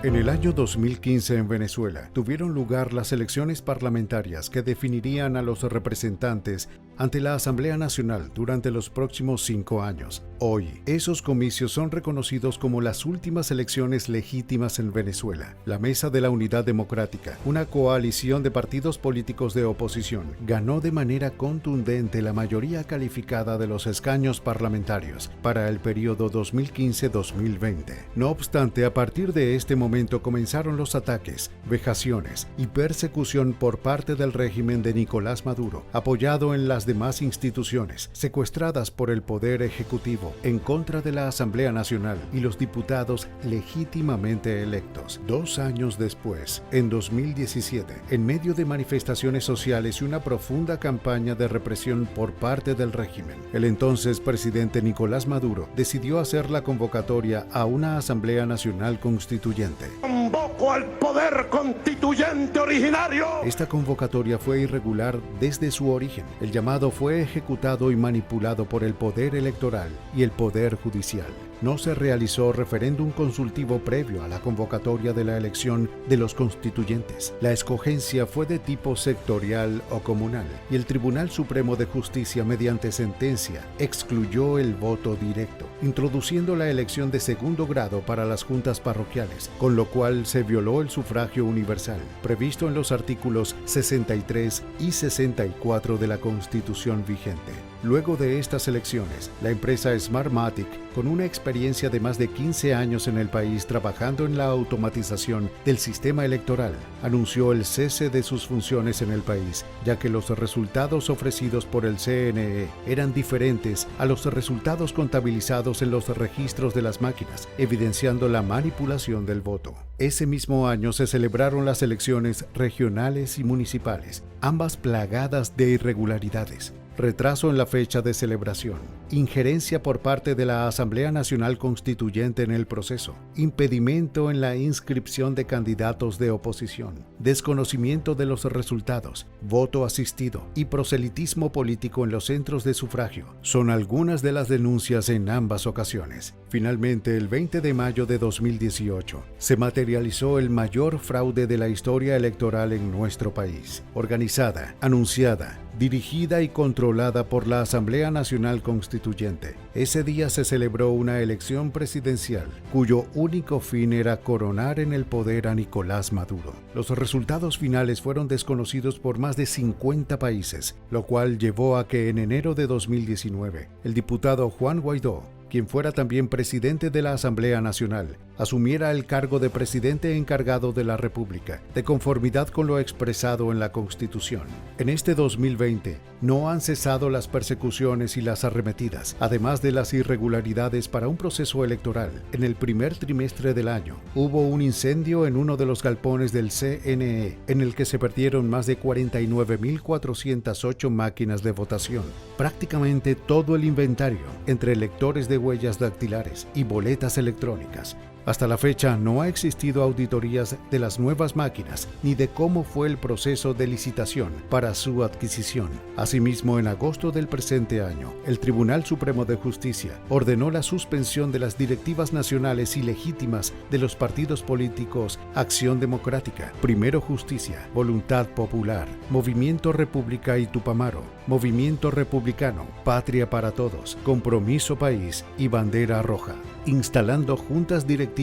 En el año 2015 en Venezuela tuvieron lugar las elecciones parlamentarias que definirían a los representantes ante la Asamblea Nacional durante los próximos 5 años. Hoy, esos comicios son reconocidos como las últimas elecciones legítimas en Venezuela. La Mesa de la Unidad Democrática, una coalición de partidos políticos de oposición, ganó de manera contundente la mayoría calificada de los escaños parlamentarios para el periodo 2015-2020. No obstante, a partir de este momento comenzaron los ataques, vejaciones y persecución por parte del régimen de Nicolás Maduro, apoyado en las demás instituciones, secuestradas por el Poder Ejecutivo en contra de la Asamblea Nacional y los diputados legítimamente electos. 2 años después, en 2017, en medio de manifestaciones sociales y una profunda campaña de represión por parte del régimen, el entonces presidente Nicolás Maduro decidió hacer la convocatoria a una Asamblea Nacional Constituyente. ¡Convoco al poder constituyente originario! Esta convocatoria fue irregular desde su origen. El llamado fue ejecutado y manipulado por el Poder Electoral y el Poder Judicial. No se realizó referéndum consultivo previo a la convocatoria de la elección de los constituyentes. La escogencia fue de tipo sectorial o comunal y el Tribunal Supremo de Justicia, mediante sentencia, excluyó el voto directo, introduciendo la elección de segundo grado para las juntas parroquiales, con lo cual se violó el sufragio universal, previsto en los artículos 63 y 64 de la Constitución vigente. Luego de estas elecciones, la empresa Smartmatic, con una experiencia de más de 15 años en el país trabajando en la automatización del sistema electoral, anunció el cese de sus funciones en el país, ya que los resultados ofrecidos por el CNE eran diferentes a los resultados contabilizados en los registros de las máquinas, evidenciando la manipulación del voto. Ese mismo año se celebraron las elecciones regionales y municipales, ambas plagadas de irregularidades. Retraso en la fecha de celebración, injerencia por parte de la Asamblea Nacional Constituyente en el proceso, impedimento en la inscripción de candidatos de oposición, desconocimiento de los resultados, voto asistido y proselitismo político en los centros de sufragio son algunas de las denuncias en ambas ocasiones. Finalmente, el 20 de mayo de 2018, se materializó el mayor fraude de la historia electoral en nuestro país, organizada, anunciada, dirigida y controlada por la Asamblea Nacional Constituyente. Ese día se celebró una elección presidencial, cuyo único fin era coronar en el poder a Nicolás Maduro. Los resultados finales fueron desconocidos por más de 50 países, lo cual llevó a que en enero de 2019, el diputado Juan Guaidó, quien fuera también presidente de la Asamblea Nacional, asumiera el cargo de presidente encargado de la República, de conformidad con lo expresado en la Constitución. En este 2020, no han cesado las persecuciones y las arremetidas, además de las irregularidades para un proceso electoral. En el primer trimestre del año, hubo un incendio en uno de los galpones del CNE, en el que se perdieron más de 49.408 máquinas de votación, prácticamente todo el inventario, entre lectores de huellas dactilares y boletas electrónicas. Hasta la fecha no ha existido auditorías de las nuevas máquinas ni de cómo fue el proceso de licitación para su adquisición. Asimismo, en agosto del presente año, el Tribunal Supremo de Justicia ordenó la suspensión de las directivas nacionales ilegítimas de los partidos políticos Acción Democrática, Primero Justicia, Voluntad Popular, Movimiento República y Tupamaro, Movimiento Republicano, Patria para Todos, Compromiso País y Bandera Roja, instalando juntas directivas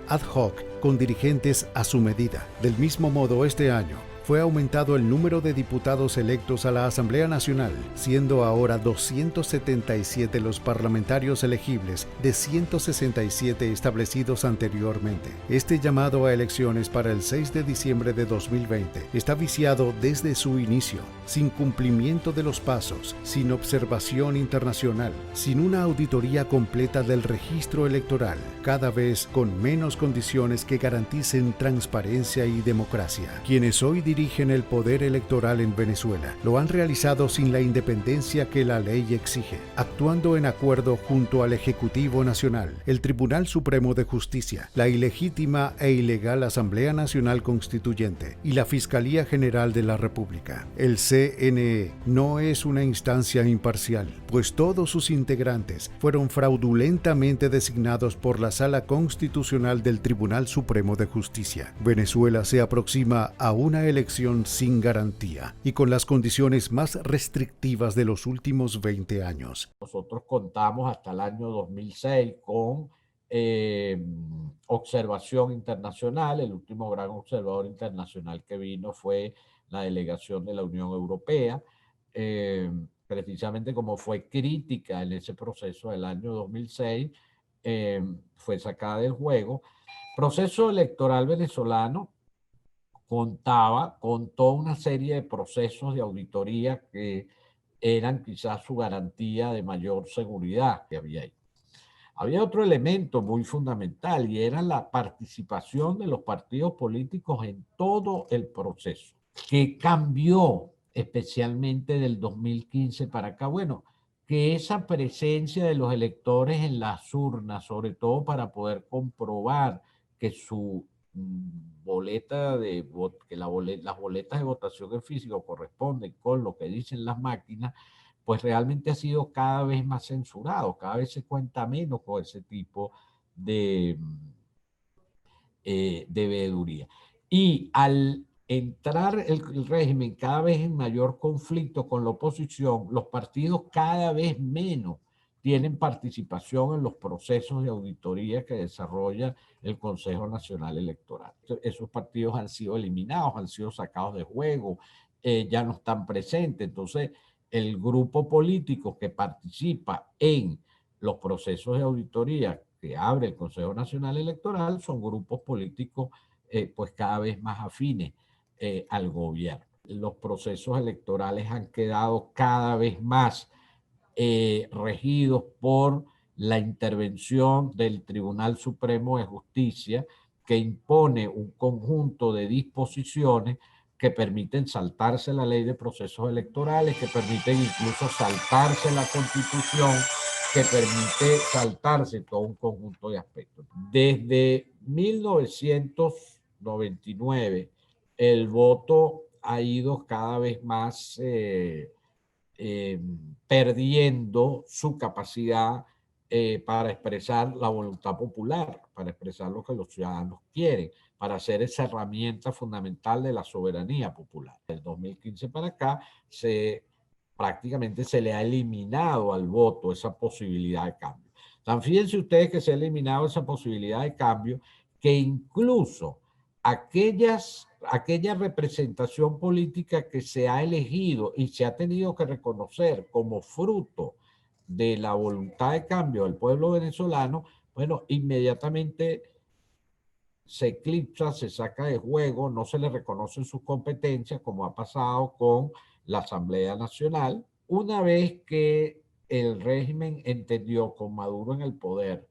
ad hoc con dirigentes a su medida. Del mismo modo, este año fue aumentado el número de diputados electos a la Asamblea Nacional, siendo ahora 277 los parlamentarios elegibles de 167 establecidos anteriormente. Este llamado a elecciones para el 6 de diciembre de 2020 está viciado desde su inicio, sin cumplimiento de los pasos, sin observación internacional, sin una auditoría completa del registro electoral, cada vez con menos condiciones que garanticen transparencia y democracia. Quienes hoy dirigen dirigen el poder electoral en Venezuela lo han realizado sin la independencia que la ley exige, actuando en acuerdo junto al Ejecutivo Nacional, el Tribunal Supremo de Justicia, la ilegítima e ilegal Asamblea Nacional Constituyente y la Fiscalía General de la República. El CNE no es una instancia imparcial, pues todos sus integrantes fueron fraudulentamente designados por la Sala Constitucional del Tribunal Supremo de Justicia. Venezuela se aproxima a una elección sin garantía y con las condiciones más restrictivas de los últimos 20 años. Nosotros contamos hasta el año 2006 con observación internacional. El último gran observador internacional que vino fue la delegación de la Unión Europea. Precisamente como fue crítica en ese proceso del año 2006, fue sacada del juego. Proceso electoral venezolano contaba con toda una serie de procesos de auditoría que eran quizás su garantía de mayor seguridad que había ahí. Había otro elemento muy fundamental y era la participación de los partidos políticos en todo el proceso, que cambió especialmente del 2015 para acá. Bueno, que esa presencia de los electores en las urnas, sobre todo para poder comprobar que su boleta de que las boletas de votación en físico corresponden con lo que dicen las máquinas, pues realmente ha sido cada vez más censurado, cada vez se cuenta menos con ese tipo de veeduría. Y al entrar el régimen cada vez en mayor conflicto con la oposición, los partidos cada vez menos tienen participación en los procesos de auditoría que desarrolla el Consejo Nacional Electoral. Esos partidos han sido eliminados, han sido sacados de juego, ya no están presentes. Entonces, el grupo político que participa en los procesos de auditoría que abre el Consejo Nacional Electoral son grupos políticos pues cada vez más afines al gobierno. Los procesos electorales han quedado cada vez más regidos por la intervención del Tribunal Supremo de Justicia, que impone un conjunto de disposiciones que permiten saltarse la ley de procesos electorales, que permiten incluso saltarse la Constitución, que permite saltarse todo un conjunto de aspectos. Desde 1999, el voto ha ido cada vez más perdiendo su capacidad para expresar la voluntad popular, para expresar lo que los ciudadanos quieren, para ser esa herramienta fundamental de la soberanía popular. Del 2015 para acá, prácticamente se le ha eliminado al voto esa posibilidad de cambio. Tan fíjense ustedes que se ha eliminado esa posibilidad de cambio que incluso aquella representación política que se ha elegido y se ha tenido que reconocer como fruto de la voluntad de cambio del pueblo venezolano, bueno, inmediatamente se eclipsa, se saca de juego, no se le reconocen sus competencias, como ha pasado con la Asamblea Nacional, una vez que el régimen entendió con Maduro en el poder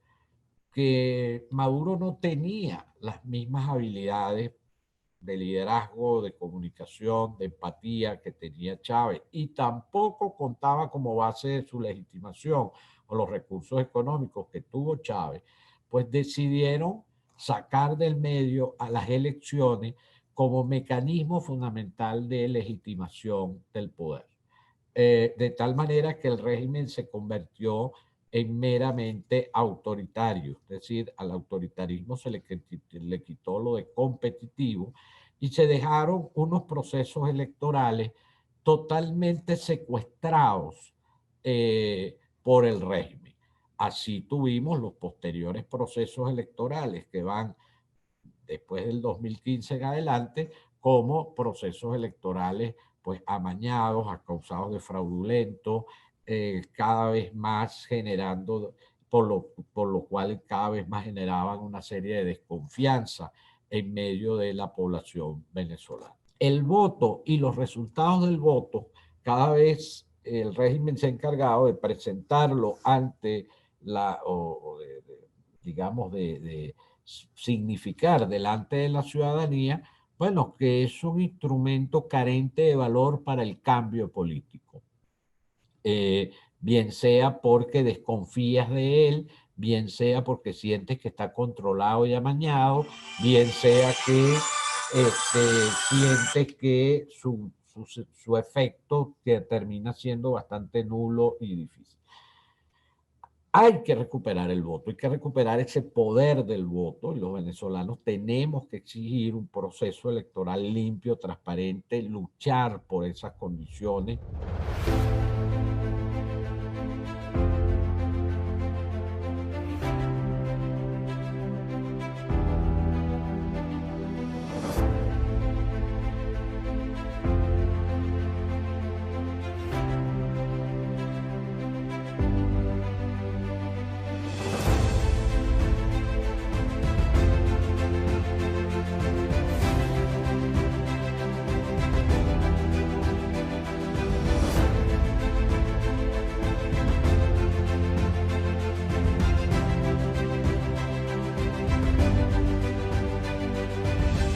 que Maduro no tenía las mismas habilidades de liderazgo, de comunicación, de empatía que tenía Chávez, y tampoco contaba como base de su legitimación o los recursos económicos que tuvo Chávez, pues decidieron sacar del medio a las elecciones como mecanismo fundamental de legitimación del poder. De tal manera que el régimen se convirtió en meramente autoritario, es decir, al autoritarismo se le quitó lo de competitivo y se dejaron unos procesos electorales totalmente secuestrados por el régimen. Así tuvimos los posteriores procesos electorales que van después del 2015 en adelante como procesos electorales pues amañados, causados de fraudulento, cada vez más generando, por lo cual cada vez más generaban una serie de desconfianza en medio de la población venezolana. El voto y los resultados del voto, cada vez el régimen se ha encargado de presentarlo ante digamos, de significar delante de la ciudadanía Bueno, que es un instrumento carente de valor para el cambio político. Bien sea porque desconfías de él, bien sea porque sientes que está controlado y amañado, bien sea que sientes que su efecto que termina siendo bastante nulo y difícil. Hay que recuperar el voto, hay que recuperar ese poder del voto, y los venezolanos tenemos que exigir un proceso electoral limpio, transparente, luchar por esas condiciones.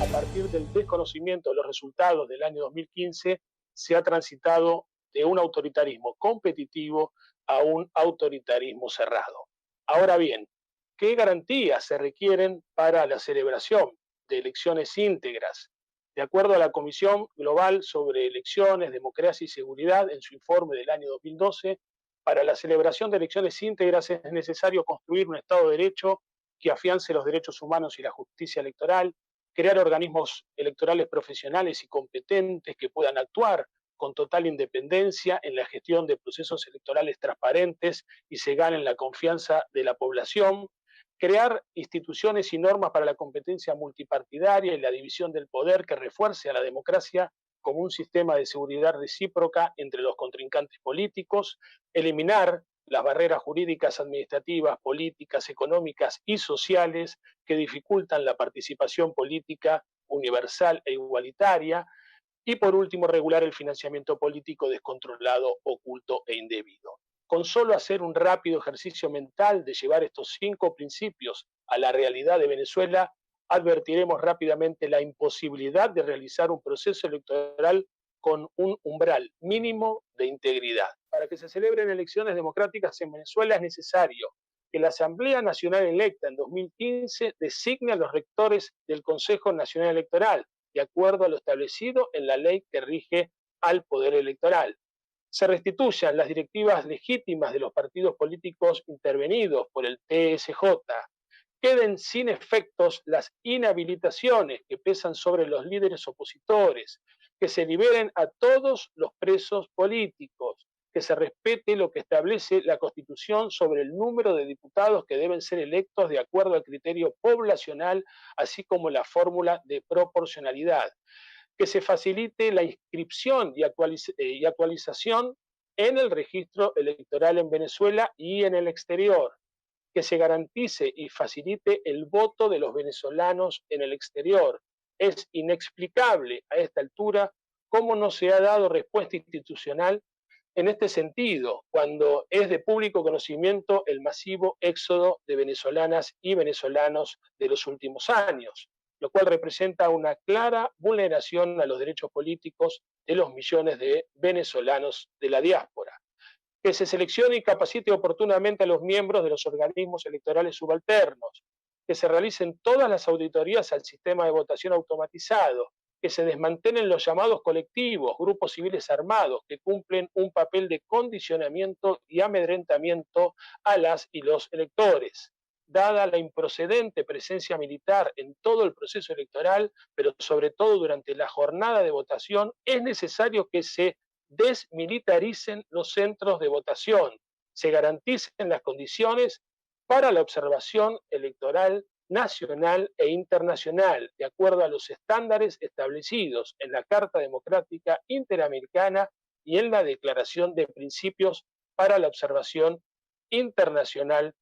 A partir del desconocimiento de los resultados del año 2015, se ha transitado de un autoritarismo competitivo a un autoritarismo cerrado. Ahora bien, ¿qué garantías se requieren para la celebración de elecciones íntegras? De acuerdo a la Comisión Global sobre Elecciones, Democracia y Seguridad, en su informe del año 2012, para la celebración de elecciones íntegras es necesario construir un Estado de Derecho que afiance los derechos humanos y la justicia electoral, crear organismos electorales profesionales y competentes que puedan actuar con total independencia en la gestión de procesos electorales transparentes y se ganen la confianza de la población, crear instituciones y normas para la competencia multipartidaria y la división del poder que refuerce a la democracia como un sistema de seguridad recíproca entre los contrincantes políticos, eliminar las barreras jurídicas, administrativas, políticas, económicas y sociales que dificultan la participación política universal e igualitaria, y por último, regular el financiamiento político descontrolado, oculto e indebido. Con solo hacer un rápido ejercicio mental de llevar estos 5 principios a la realidad de Venezuela, advertiremos rápidamente la imposibilidad de realizar un proceso electoral con un umbral mínimo de integridad. Para que se celebren elecciones democráticas en Venezuela es necesario que la Asamblea Nacional electa en 2015 designe a los rectores del Consejo Nacional Electoral, de acuerdo a lo establecido en la ley que rige al poder electoral. Se restituyan las directivas legítimas de los partidos políticos intervenidos por el TSJ. Queden sin efectos las inhabilitaciones que pesan sobre los líderes opositores, que se liberen a todos los presos políticos, que se respete lo que establece la Constitución sobre el número de diputados que deben ser electos de acuerdo al criterio poblacional, así como la fórmula de proporcionalidad, que se facilite la inscripción y actualización en el registro electoral en Venezuela y en el exterior, que se garantice y facilite el voto de los venezolanos en el exterior. Es inexplicable a esta altura cómo no se ha dado respuesta institucional en este sentido, cuando es de público conocimiento el masivo éxodo de venezolanas y venezolanos de los últimos años, lo cual representa una clara vulneración a los derechos políticos de los millones de venezolanos de la diáspora, que se seleccione y capacite oportunamente a los miembros de los organismos electorales subalternos, que se realicen todas las auditorías al sistema de votación automatizado, que se desmantelen los llamados colectivos, grupos civiles armados, que cumplen un papel de condicionamiento y amedrentamiento a las y los electores. Dada la improcedente presencia militar en todo el proceso electoral, pero sobre todo durante la jornada de votación, es necesario que se desmilitaricen los centros de votación, se garanticen las condiciones para la observación electoral nacional e internacional, de acuerdo a los estándares establecidos en la Carta Democrática Interamericana y en la Declaración de Principios para la Observación Internacional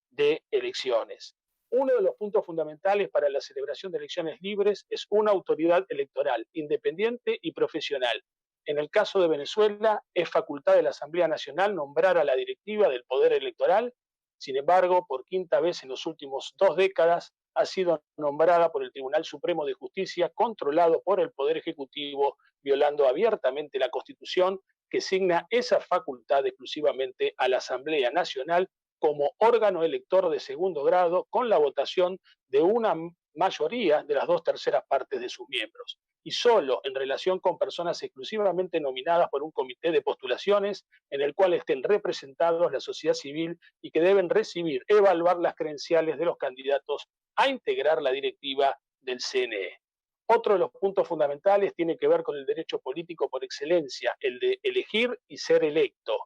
de Elecciones. Uno de los puntos fundamentales para la celebración de elecciones libres es una autoridad electoral independiente y profesional. En el caso de Venezuela, es facultad de la Asamblea Nacional nombrar a la directiva del Poder Electoral. Sin embargo, por quinta vez en las últimas 2 décadas, ha sido nombrada por el Tribunal Supremo de Justicia, controlado por el Poder Ejecutivo, violando abiertamente la Constitución, que asigna esa facultad exclusivamente a la Asamblea Nacional como órgano elector de segundo grado, con la votación de una mayoría de las 2/3 partes de sus miembros, y solo en relación con personas exclusivamente nominadas por un comité de postulaciones en el cual estén representados la sociedad civil y que deben evaluar las credenciales de los candidatos a integrar la directiva del CNE. Otro de los puntos fundamentales tiene que ver con el derecho político por excelencia, el de elegir y ser electo.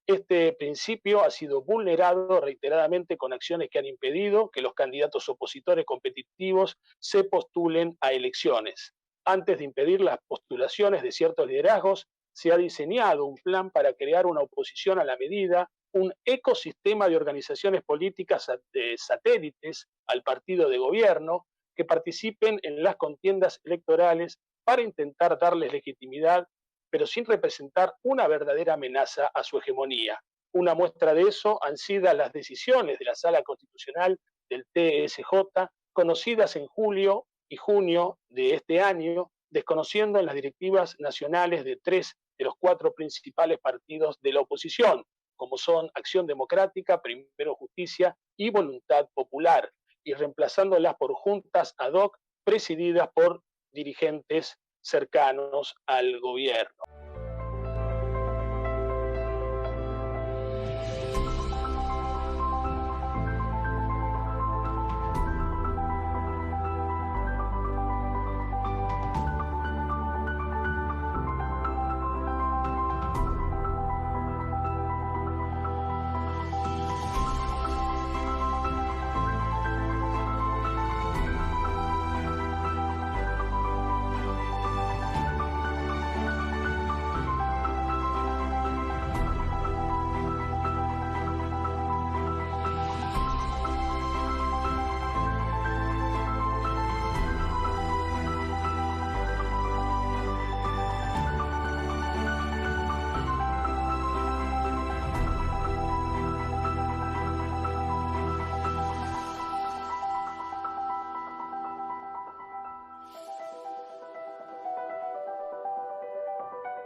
Este principio ha sido vulnerado reiteradamente con acciones que han impedido que los candidatos opositores competitivos se postulen a elecciones. Antes de impedir las postulaciones de ciertos liderazgos, se ha diseñado un plan para crear una oposición a la medida, un ecosistema de organizaciones políticas de satélites al partido de gobierno que participen en las contiendas electorales para intentar darles legitimidad, pero sin representar una verdadera amenaza a su hegemonía. Una muestra de eso han sido las decisiones de la Sala Constitucional del TSJ, conocidas en julio y junio de este año, desconociendo en las directivas nacionales de 3 de los 4 principales partidos de la oposición, como son Acción Democrática, Primero Justicia y Voluntad Popular, y reemplazándolas por juntas ad hoc presididas por dirigentes cercanos al gobierno.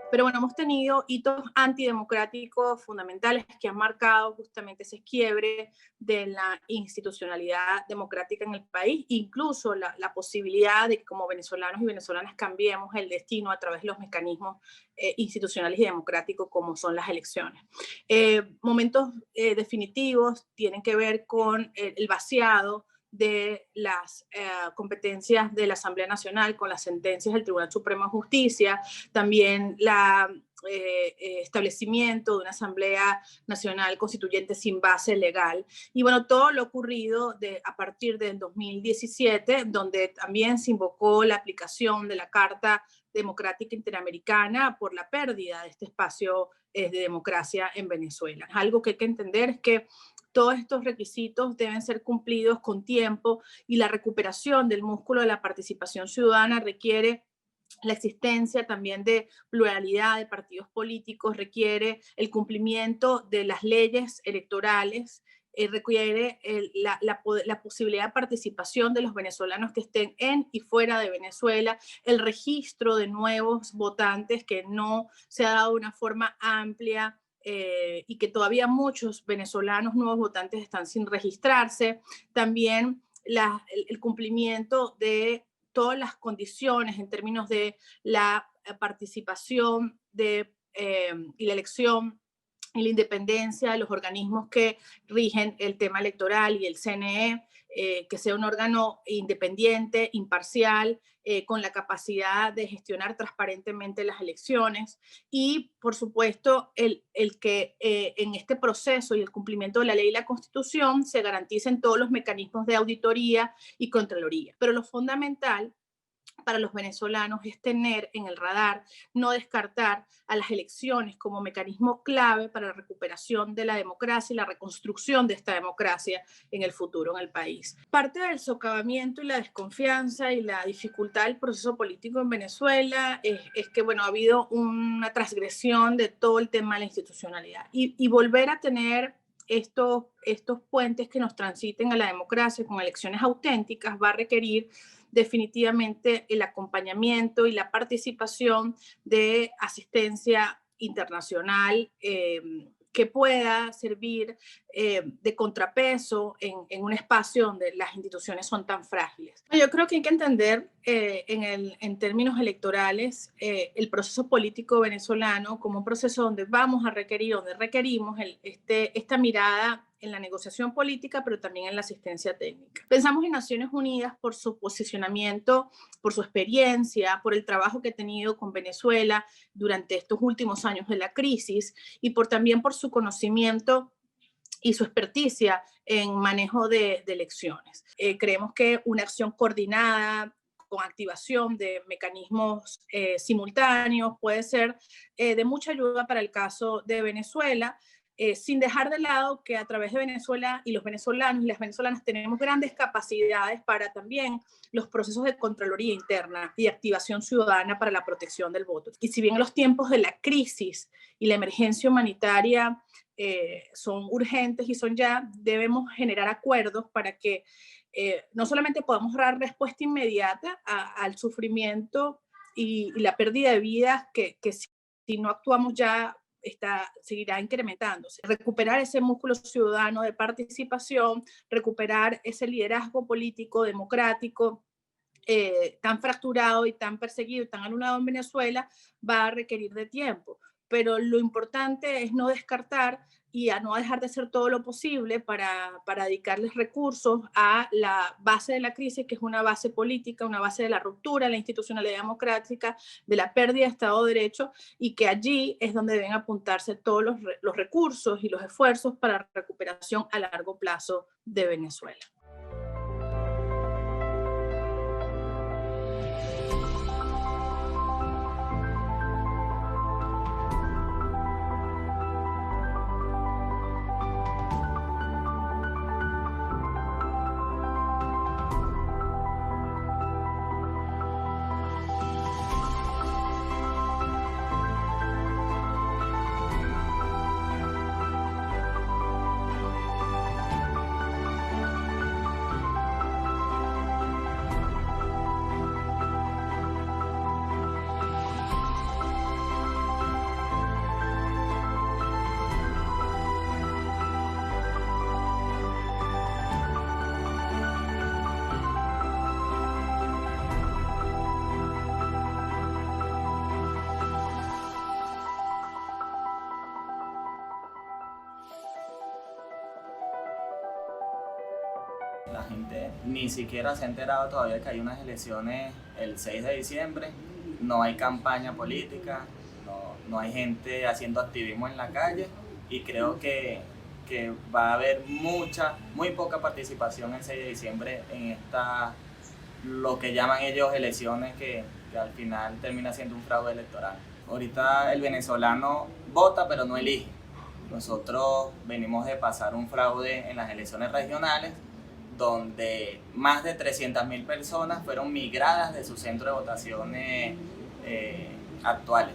Pero bueno, hemos tenido hitos antidemocráticos fundamentales que han marcado justamente ese quiebre de la institucionalidad democrática en el país, incluso la posibilidad de que como venezolanos y venezolanas cambiemos el destino a través de los mecanismos institucionales y democráticos como son las elecciones. Momentos definitivos tienen que ver con el vaciado de las competencias de la Asamblea Nacional con las sentencias del Tribunal Supremo de Justicia, también establecimiento de una Asamblea Nacional Constituyente sin base legal. Y bueno, todo lo ocurrido a partir del 2017, donde también se invocó la aplicación de la Carta Democrática Interamericana por la pérdida de este espacio de democracia en Venezuela. Algo que hay que entender es que todos estos requisitos deben ser cumplidos con tiempo y la recuperación del músculo de la participación ciudadana requiere la existencia también de pluralidad de partidos políticos, requiere el cumplimiento de las leyes electorales, requiere la posibilidad de participación de los venezolanos que estén en y fuera de Venezuela, el registro de nuevos votantes que no se ha dado de una forma amplia, y que todavía muchos venezolanos nuevos votantes están sin registrarse. También el cumplimiento de todas las condiciones en términos de la participación y la elección y la independencia de los organismos que rigen el tema electoral y el CNE, que sea un órgano independiente, imparcial, con la capacidad de gestionar transparentemente las elecciones y, por supuesto, el que en este proceso y el cumplimiento de la ley y la Constitución se garanticen todos los mecanismos de auditoría y contraloría. Pero lo fundamental para los venezolanos es tener en el radar, no descartar a las elecciones como mecanismo clave para la recuperación de la democracia y la reconstrucción de esta democracia en el futuro en el país. Parte del socavamiento y la desconfianza y la dificultad del proceso político en Venezuela es que, bueno, ha habido una transgresión de todo el tema de la institucionalidad y volver a tener estos puentes que nos transiten a la democracia con elecciones auténticas va a requerir definitivamente el acompañamiento y la participación de asistencia internacional que pueda servir de contrapeso en un espacio donde las instituciones son tan frágiles. Yo creo que hay que entender en términos electorales el proceso político venezolano como un proceso donde vamos a requerir, donde requerimos esta mirada en la negociación política, pero también en la asistencia técnica. Pensamos en Naciones Unidas por su posicionamiento, por su experiencia, por el trabajo que ha tenido con Venezuela durante estos últimos años de la crisis y también por su conocimiento y su experticia en manejo de elecciones. Creemos que una acción coordinada con activación de mecanismos simultáneos puede ser de mucha ayuda para el caso de Venezuela, sin dejar de lado que a través de Venezuela y los venezolanos y las venezolanas tenemos grandes capacidades para también los procesos de Contraloría Interna y activación ciudadana para la protección del voto. Y si bien en los tiempos de la crisis y la emergencia humanitaria son urgentes y son ya, debemos generar acuerdos para que no solamente podamos dar respuesta inmediata al sufrimiento y la pérdida de vidas que si no actuamos ya seguirá incrementándose. Recuperar ese músculo ciudadano de participación, recuperar ese liderazgo político democrático tan fracturado y tan perseguido y tan anulado en Venezuela va a requerir de tiempo. Pero lo importante es no descartar y a no dejar de hacer todo lo posible para dedicarles recursos a la base de la crisis, que es una base política, una base de la ruptura, la institucionalidad democrática, de la pérdida de Estado de Derecho, y que allí es donde deben apuntarse todos los recursos y los esfuerzos para la recuperación a largo plazo de Venezuela. La gente ni siquiera se ha enterado todavía que hay unas elecciones el 6 de diciembre, no hay campaña política, no hay gente haciendo activismo en la calle, y creo que va a haber muy poca participación el 6 de diciembre en lo que llaman ellos elecciones, que al final termina siendo un fraude electoral. Ahorita el venezolano vota pero no elige. Nosotros venimos de pasar un fraude en las elecciones regionales, donde más de 300.000 personas fueron migradas de sus centros de votaciones actuales.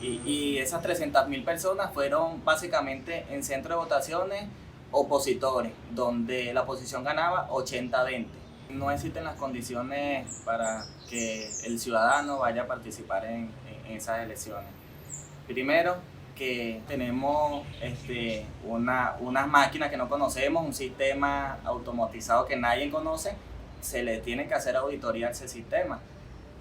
Y esas 300.000 personas fueron básicamente en centros de votaciones opositores, donde la oposición ganaba 80-20. No existen las condiciones para que el ciudadano vaya a participar en esas elecciones. Primero, que tenemos unas máquinas que no conocemos, un sistema automatizado que nadie conoce, se le tiene que hacer auditoría a ese sistema.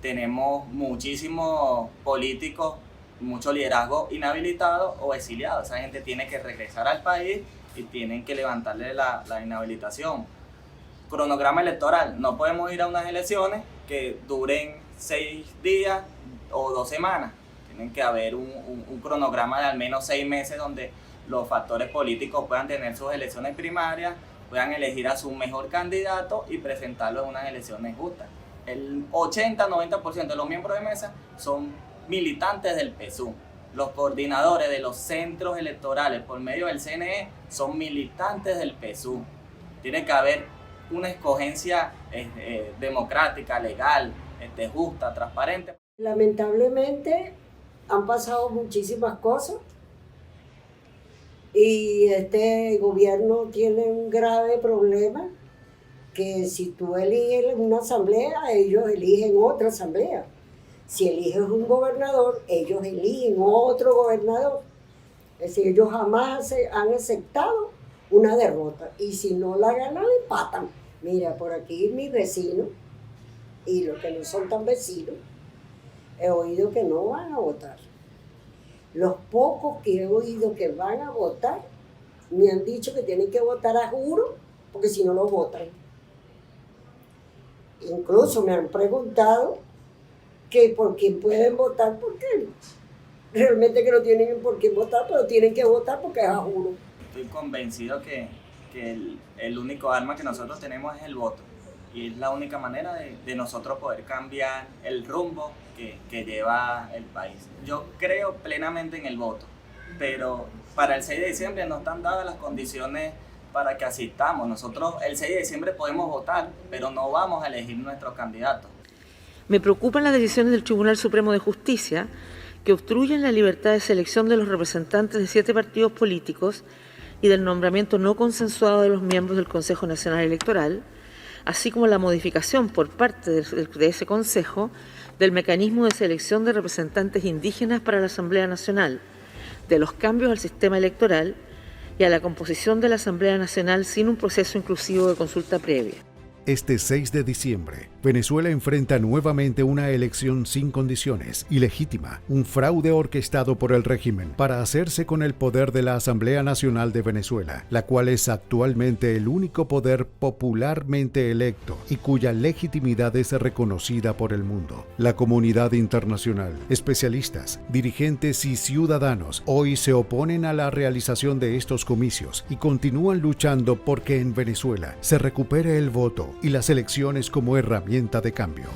Tenemos muchísimos políticos, mucho liderazgo inhabilitado o exiliado. Esa gente tiene que regresar al país y tienen que levantarle la inhabilitación. Cronograma electoral, no podemos ir a unas elecciones que duren 6 días o 2 semanas. Tienen que haber un cronograma de al menos 6 meses donde los factores políticos puedan tener sus elecciones primarias, puedan elegir a su mejor candidato y presentarlo en unas elecciones justas. El 80-90% de los miembros de mesa son militantes del PSUV. Los coordinadores de los centros electorales por medio del CNE son militantes del PSUV. Tiene que haber una escogencia democrática, legal, justa, transparente. Lamentablemente han pasado muchísimas cosas Y este gobierno tiene un grave problema, que si tú eliges una asamblea, ellos eligen otra asamblea. Si eliges un gobernador, ellos eligen otro gobernador. Es decir, ellos jamás han aceptado una derrota. Y si no la ganan, empatan. Mira, por aquí mis vecinos, y los que no son tan vecinos, he oído que no van a votar. Los pocos que he oído que van a votar, me han dicho que tienen que votar a juro, porque si no, lo votan. Incluso me han preguntado que por quién pueden votar, porque realmente que no tienen por quién votar, pero tienen que votar porque es a juro. Estoy convencido que el único arma que nosotros tenemos es el voto. Y es la única manera de nosotros poder cambiar el rumbo que lleva el país. Yo creo plenamente en el voto, pero para el 6 de diciembre no están dadas las condiciones para que asistamos. Nosotros el 6 de diciembre podemos votar, pero no vamos a elegir nuestros candidatos. Me preocupan las decisiones del Tribunal Supremo de Justicia que obstruyen la libertad de selección de los representantes de 7 partidos políticos y del nombramiento no consensuado de los miembros del Consejo Nacional Electoral, así como la modificación por parte de ese Consejo del mecanismo de selección de representantes indígenas para la Asamblea Nacional, de los cambios al sistema electoral y a la composición de la Asamblea Nacional sin un proceso inclusivo de consulta previa. Este 6 de diciembre, Venezuela enfrenta nuevamente una elección sin condiciones, ilegítima, un fraude orquestado por el régimen para hacerse con el poder de la Asamblea Nacional de Venezuela, la cual es actualmente el único poder popularmente electo y cuya legitimidad es reconocida por el mundo. La comunidad internacional, especialistas, dirigentes y ciudadanos hoy se oponen a la realización de estos comicios y continúan luchando porque en Venezuela se recupere el voto y las elecciones como herramienta de cambio.